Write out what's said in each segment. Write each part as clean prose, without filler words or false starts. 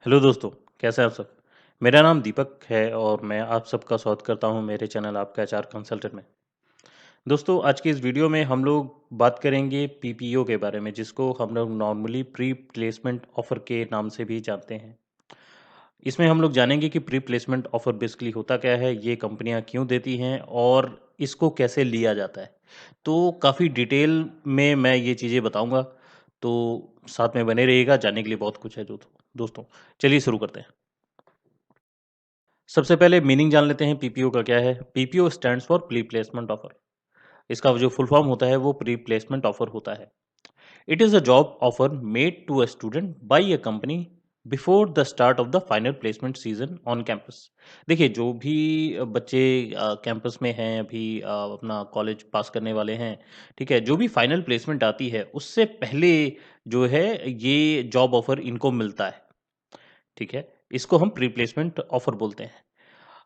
Hello दोस्तों, कैसे हैं आप सब? मेरा नाम दीपक है और मैं आप सबका स्वागत करता हूं मेरे चैनल आपका एचआर कंसल्टेंट में। दोस्तों, आज की इस वीडियो में हम लोग बात करेंगे पीपीओ के बारे में, जिसको हम लोग नॉर्मली प्री प्लेसमेंट ऑफर के नाम से भी जानते हैं। इसमें हम लोग जानेंगे कि प्री प्लेसमेंट ऑफर बेसिकली होता क्या है, ये कंपनियां क्यों देती हैं और इसको कैसे लिया जाता है। तो काफ़ी डिटेल में मैं ये चीज़ें बताऊंगा, तो साथ में बने रहिएगा, जानने के लिए बहुत कुछ है दोस्तों। चलिए शुरू करते हैं। सबसे पहले मीनिंग जान लेते हैं पीपीओ का क्या है। PPO stands for pre placement offer. इसका जो फुल फॉर्म होता है वो प्री प्लेसमेंट ऑफर होता है। It is a job offer made to a student by a company before the start of the final placement season on campus. देखिए, जो भी बच्चे कैंपस में हैं अभी, अपना कॉलेज पास करने वाले हैं, ठीक है, जो भी फाइनल प्लेसमेंट आती है उससे पहले जो है ये जॉब ऑफर इनको मिलता है। ठीक है, इसको हम प्री प्लेसमेंट ऑफर बोलते हैं।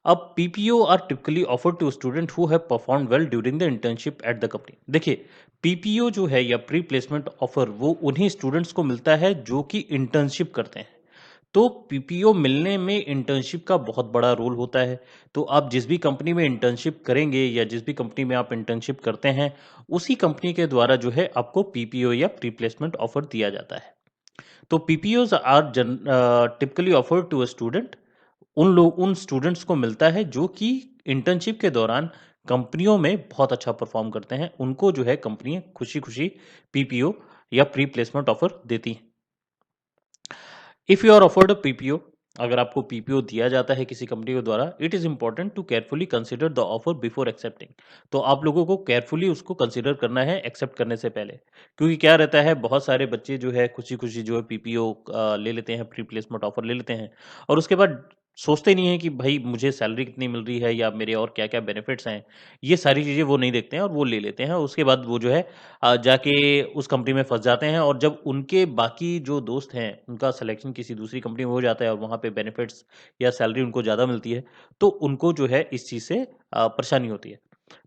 अब PPO are typically offer to student who have perform well during the internship at the company. देखिए, पीपीओ जो है या प्री प्लेसमेंट ऑफर वो उन्हीं स्टूडेंट्स को मिलता है जो कि इंटर्नशिप करते हैं। तो पीपीओ मिलने में इंटर्नशिप का बहुत बड़ा रोल होता है। तो आप जिस भी कंपनी में इंटर्नशिप करेंगे या जिस भी कंपनी में आप इंटर्नशिप करते हैं, उसी कंपनी के द्वारा जो है आपको पीपीओ या प्री प्लेसमेंट ऑफर दिया जाता है। तो PPOs are typically offer to a student. उन स्टूडेंट्स को मिलता है जो कि इंटर्नशिप के दौरान कंपनियों में बहुत अच्छा परफॉर्म करते हैं। उनको जो है कंपनियां खुशी खुशी पीपीओ या प्री प्लेसमेंट ऑफर देती हैं। If you are offered a PPO, अगर आपको पीपीओ दिया जाता है किसी कंपनी के द्वारा, it is important to carefully consider the offer before accepting. तो आप लोगों को केयरफुली उसको कंसिडर करना है एक्सेप्ट करने से पहले। क्योंकि क्या रहता है, बहुत सारे बच्चे जो है खुशी खुशी जो है पीपीओ ले लेते हैं, प्री प्लेसमेंट ऑफर ले लेते हैं, और उसके बाद सोचते नहीं है कि भाई मुझे सैलरी कितनी मिल रही है या मेरे और क्या क्या बेनिफिट्स हैं। ये सारी चीज़ें वो नहीं देखते हैं और वो ले लेते हैं। उसके बाद वो जो है जाके उस कंपनी में फँस जाते हैं, और जब उनके बाकी जो दोस्त हैं, उनका सिलेक्शन किसी दूसरी कंपनी में हो जाता है और वहाँ पे बेनिफिट्स या सैलरी उनको ज़्यादा मिलती है, तो उनको जो है इस चीज़ से परेशानी होती है।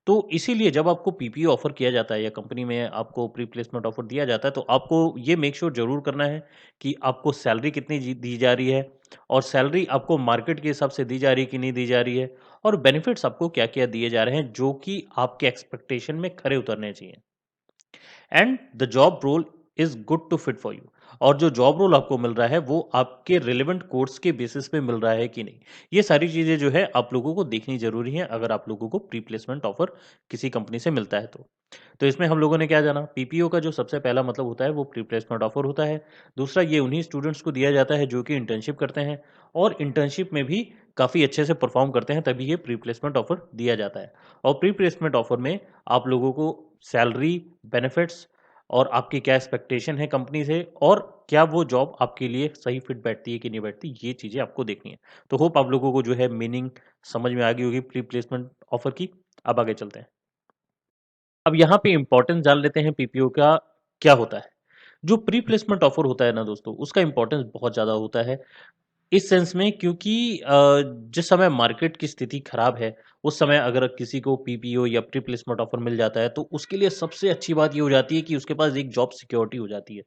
तो इसीलिए जब आपको पीपीओ ऑफ़र किया जाता है या कंपनी में आपको प्री प्लेसमेंट ऑफ़र दिया जाता है, तो आपको ये मेक श्योर ज़रूर करना है कि आपको सैलरी कितनी दी जा रही है, और सैलरी आपको मार्केट के हिसाब से दी जा रही है कि नहीं दी जा रही है, और बेनिफिट्स आपको क्या-क्या दिए जा रहे हैं, जो कि आपके एक्सपेक्टेशन में खरे उतरने चाहिए। And the job role is good to fit for you. और जो जॉब रोल आपको मिल रहा है वो आपके रिलेवेंट कोर्स के बेसिस पे मिल रहा है कि नहीं, ये सारी चीजें जो है आप लोगों को देखनी जरूरी है अगर आप लोगों को प्री प्लेसमेंट ऑफर किसी कंपनी से मिलता है। तो इसमें हम लोगों ने क्या जाना, पीपीओ का जो सबसे पहला मतलब होता है वो प्री प्लेसमेंट ऑफर होता है। दूसरा, ये उन्हीं स्टूडेंट्स को दिया जाता है जो कि इंटर्नशिप करते हैं और इंटर्नशिप में भी काफ़ी अच्छे से परफॉर्म करते हैं, तभी ये प्री प्लेसमेंट ऑफर दिया जाता है। और प्री प्लेसमेंट ऑफर में आप लोगों को सैलरी, बेनिफिट्स और आपकी क्या एक्सपेक्टेशन है कंपनी से, और क्या वो जॉब आपके लिए सही फिट बैठती है कि नहीं बैठती, ये चीज़ें आपको देखनी है। तो होप आप लोगों को जो है मीनिंग समझ में आ गई होगी प्री प्लेसमेंट ऑफर की। अब आगे चलते हैं। अब यहाँ पे इम्पोर्टेंस जान लेते हैं पीपीओ का क्या होता है। जो प्री प्लेसमेंट ऑफर होता है ना दोस्तों, उसका इम्पोर्टेंस बहुत ज़्यादा होता है इस सेंस में, क्योंकि जिस समय मार्केट की स्थिति खराब है, उस समय अगर किसी को पीपीओ या प्री प्लेसमेंट ऑफर मिल जाता है, तो उसके लिए सबसे अच्छी बात ये हो जाती है कि उसके पास एक जॉब सिक्योरिटी हो जाती है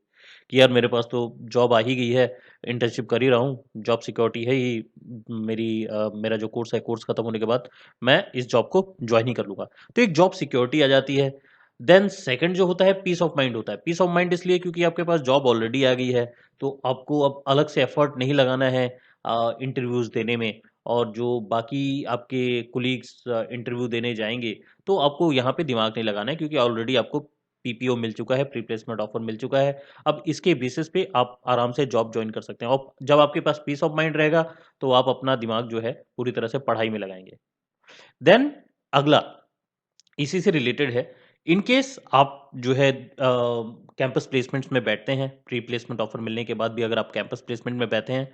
कि यार मेरे पास तो जॉब आ ही गई है, इंटर्नशिप कर ही रहा हूँ, जॉब सिक्योरिटी है ही। मेरा जो कोर्स है, कोर्स खत्म होने के बाद मैं इस जॉब को ज्वाइन ही कर लूँगा। तो एक जॉब सिक्योरिटी आ जाती है। देन सेकंड जो होता है, पीस ऑफ माइंड होता है। पीस ऑफ माइंड इसलिए क्योंकि आपके पास जॉब ऑलरेडी आ गई है, तो आपको अब अलग से एफर्ट नहीं लगाना है इंटरव्यूज़ देने में। और जो बाकी आपके कोलीग्स इंटरव्यू देने जाएँगे, तो आपको यहाँ पे दिमाग नहीं लगाना है, क्योंकि ऑलरेडी आपको पीपीओ मिल चुका है, प्री प्लेसमेंट ऑफर मिल चुका है। अब इसके बेसिस पे आप आराम से जॉब जॉइन कर सकते हैं, और जब आपके पास पीस ऑफ माइंड रहेगा, तो आप अपना दिमाग जो है पूरी तरह से पढ़ाई में लगाएँगे। देन अगला इसी से रिलेटेड है। इन केस आप जो है कैंपस प्लेसमेंट्स में बैठते हैं, प्री प्लेसमेंट ऑफर मिलने के बाद भी अगर आप कैंपस प्लेसमेंट में बैठे हैं,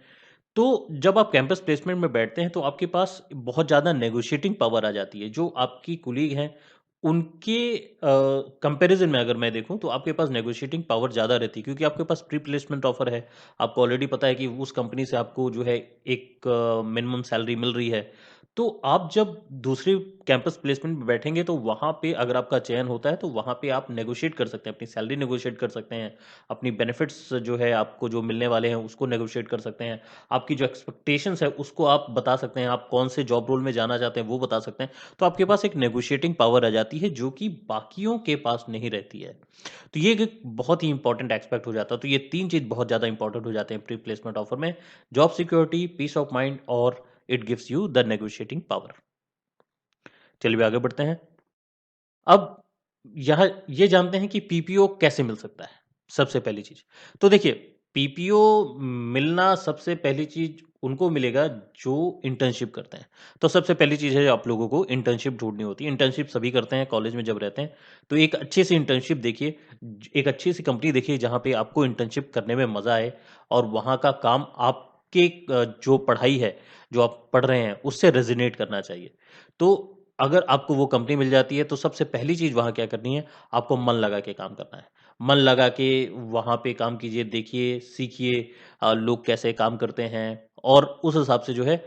तो जब आप कैंपस प्लेसमेंट में बैठते हैं, तो आपके पास बहुत ज़्यादा नेगोशिएटिंग पावर आ जाती है। जो आपकी कोलीग हैं, उनके कंपैरिज़न में अगर मैं देखूँ, तो आपके पास नेगोशिएटिंग पावर ज़्यादा रहती है, क्योंकि आपके पास प्री प्लेसमेंट ऑफर है। आपको ऑलरेडी पता है कि उस कंपनी से आपको जो है एक मिनिमम सैलरी मिल रही है। तो आप जब दूसरे कैंपस प्लेसमेंट में बैठेंगे तो वहाँ पे अगर आपका चयन होता है तो वहाँ पे आप नेगोशिएट कर सकते हैं, अपनी सैलरी नेगोशिएट कर सकते हैं, अपनी बेनिफिट्स जो है आपको जो मिलने वाले हैं उसको नेगोशिएट कर सकते हैं, आपकी जो एक्सपेक्टेशंस है उसको आप बता सकते हैं, आप कौन से जॉब रोल में जाना चाहते हैं वो बता सकते हैं। तो आपके पास एक नेगोशिएटिंग पावर आ जाती है जो कि बाकियों के पास नहीं रहती है। तो ये एक बहुत ही इंपॉर्टेंट एस्पेक्ट हो जाता है। तो ये 3 चीज़ बहुत ज़्यादा इंपॉर्टेंट हो जाते हैं प्री प्लेसमेंट ऑफर में, job security, peace of mind और it gives you the negotiating power. चलिए आगे बढ़ते हैं। अब यहाँ ये जानते हैं कि पीपीओ कैसे मिल सकता है, सबसे पहली चीज़। तो देखिए, पीपीओ मिलना सबसे पहली चीज़ उनको मिलेगा जो इंटर्नशिप करते हैं। तो सबसे पहली चीज़ है आप लोगों को इंटर्नशिप ढूँढनी होती है। इंटर्नशिप सभी करते हैं कॉलेज में जब रहते हैं। तो एक अच्छी सी इंटर्नशिप देखिए, एक अच्छी सी कंपनी देखिए जहाँ पे आपको इंटर्नशिप करने में मज़ा आए और वहाँ का काम आपके जो पढ़ाई है, जो आप पढ़ रहे हैं, उससे रेज़ोनेट करना चाहिए। तो अगर आपको वो कंपनी मिल जाती है तो सबसे पहली चीज़ वहाँ क्या करनी है, आपको मन लगा के काम करना है। मन लगा के वहाँ पे काम कीजिए, देखिए, सीखिए लोग कैसे काम करते हैं और उस हिसाब से जो है,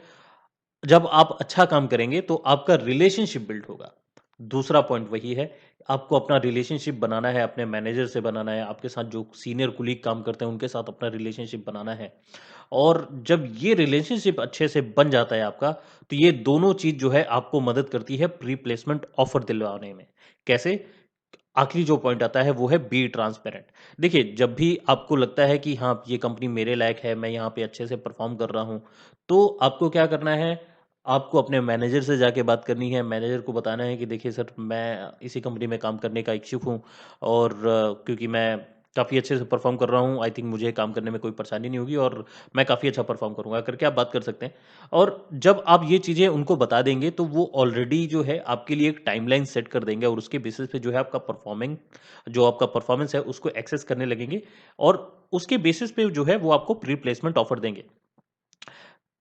जब आप अच्छा काम करेंगे तो आपका रिलेशनशिप बिल्ड होगा। दूसरा पॉइंट वही है, आपको अपना रिलेशनशिप बनाना है, अपने मैनेजर से बनाना है, आपके साथ जो सीनियर कोलीग काम करते हैं उनके साथ अपना रिलेशनशिप बनाना है। और जब ये रिलेशनशिप अच्छे से बन जाता है आपका, तो ये दोनों चीज़ जो है आपको मदद करती है प्री प्लेसमेंट ऑफर दिलवाने में। कैसे? आखिरी जो पॉइंट आता है वो है बी ट्रांसपेरेंट। देखिए, जब भी आपको लगता है कि हाँ, ये कंपनी मेरे लायक है, मैं यहाँ पे अच्छे से परफ़ॉर्म कर रहा हूँ, तो आपको क्या करना है, आपको अपने मैनेजर से जाके बात करनी है, मैनेजर को बताना है कि देखिए सर, मैं इसी कंपनी में काम करने का इच्छुक हूँ और क्योंकि मैं काफ़ी अच्छे से परफ़ॉर्म कर रहा हूँ, आई थिंक मुझे काम करने में कोई परेशानी नहीं होगी और मैं काफ़ी अच्छा परफ़ॉर्म करूँगा, करके आप बात कर सकते हैं। और जब आप ये चीज़ें उनको बता देंगे तो वो ऑलरेडी जो है आपके लिए एक टाइमलाइन सेट कर देंगे और उसके बेसिस पे जो है आपका परफॉर्मेंस है उसको एक्सेस करने लगेंगे और उसके बेसिस पे जो है वो आपको प्री प्लेसमेंट ऑफर देंगे।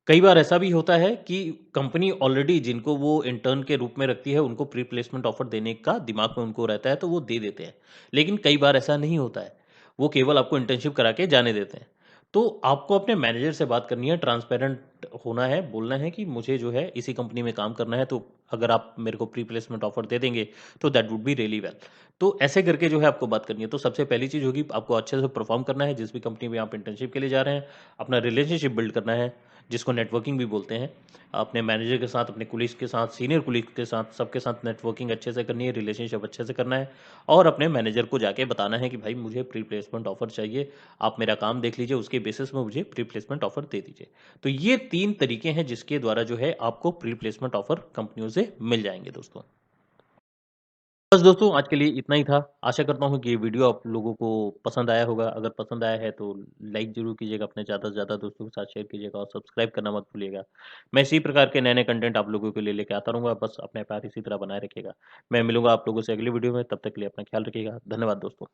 कई बार ऐसा भी होता है कि कंपनी ऑलरेडी जिनको वो इंटर्न के रूप में रखती है, उनको प्री प्लेसमेंट ऑफर देने का दिमाग में उनको रहता है, तो वो दे देते हैं। लेकिन कई बार ऐसा नहीं होता है। वो केवल आपको इंटर्नशिप करा के जाने देते हैं। तो आपको अपने मैनेजर से बात करनी है, ट्रांसपेरेंट होना है, बोलना है कि मुझे जो है इसी कंपनी में काम करना है, तो अगर आप मेरे को प्री प्लेसमेंट ऑफर दे देंगे, तो that would be really well. तो ऐसे करके जो है आपको बात करनी है। तो सबसे पहली चीज़ होगी, आपको अच्छे से परफॉर्म करना है, जिस भी कंपनी में आप इंटर्नशिप के लिए जा रहे हैं। अपना रिलेशनशिप बिल्ड करना है, जिसको नेटवर्किंग भी बोलते हैं। अपने मैनेजर के साथ, अपने कोलीग्स के साथ, सीनियर कोलीग्स के साथ, सबके साथ नेटवर्किंग अच्छे से करनी है, रिलेशनशिप अच्छे से करना है और अपने मैनेजर को जाके बताना है कि भाई मुझे प्री प्लेसमेंट ऑफर चाहिए, आप मेरा काम देख लीजिए, उसके बेसिस में मुझे प्री प्लेसमेंट ऑफर दे दीजिए। तो ये 3 तरीके हैं जिसके द्वारा जो है आपको प्री प्लेसमेंट ऑफर कंपनियों से मिल जाएँगे दोस्तों। बस दोस्तों, आज के लिए इतना ही था। आशा करता हूँ कि ये वीडियो आप लोगों को पसंद आया होगा। अगर पसंद आया है तो लाइक ज़रूर कीजिएगा, अपने ज़्यादा से ज़्यादा दोस्तों के साथ शेयर कीजिएगा और सब्सक्राइब करना मत भूलिएगा। मैं इसी प्रकार के नए-नए कंटेंट आप लोगों के लिए लेके आता रहूँगा, बस अपने प्यार इसी तरह बनाए रखिएगा। मैं मिलूँगा आप लोगों से अगली वीडियो में, तब तक के लिए अपना ख्याल रखिएगा। धन्यवाद दोस्तों।